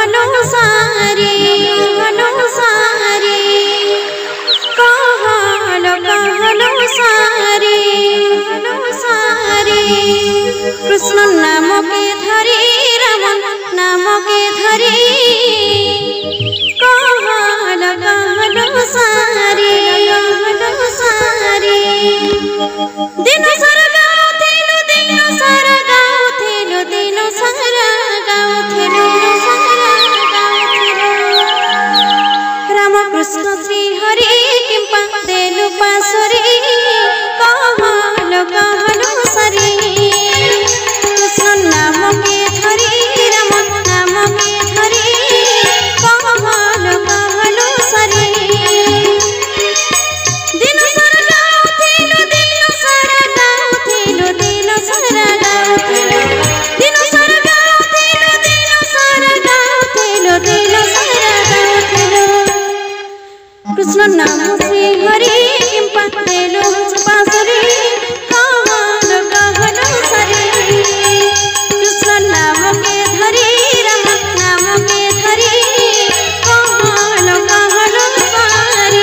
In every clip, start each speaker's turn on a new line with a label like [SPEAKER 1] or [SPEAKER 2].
[SPEAKER 1] कहलो सारी कहलो सारी कृष्ण नाम के धरी राम नाम के धरी कहलो सारी दिन सारा गाउथिलु दिन सारा गाउथिलु दिन सारा गाउथिलु राम कृष्ण श्री हरि किंपा देलु पासरी कहलो सारी कृष्ण नाम के धरी राम नाम के धरी कहलो सारी दिन सारा गाउथिलु दिन सारा गाउथिलु दिन सारा गाउथिलु दिन सारा गाउथिलु दिन सारा गाउथिलु दिन सारा गाउथिलु कृष्ण नाम श्री हरि किंपा देलु पासरी कहलो सारी कृष्ण नाम के धरी राम नाम के धरी कहलो सारी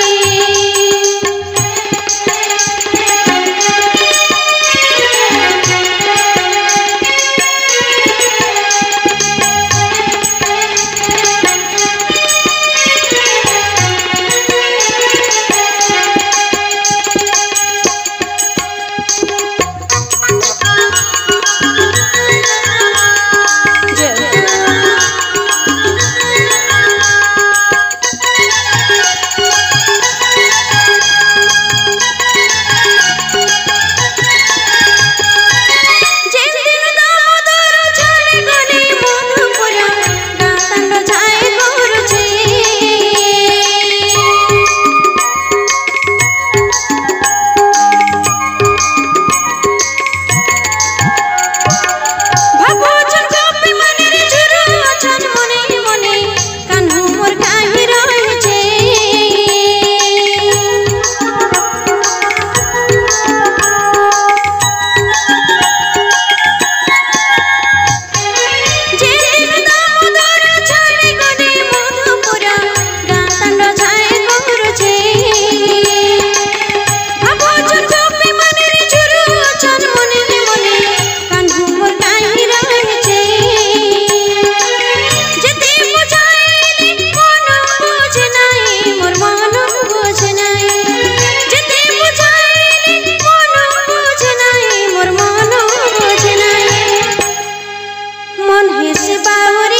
[SPEAKER 1] बाबू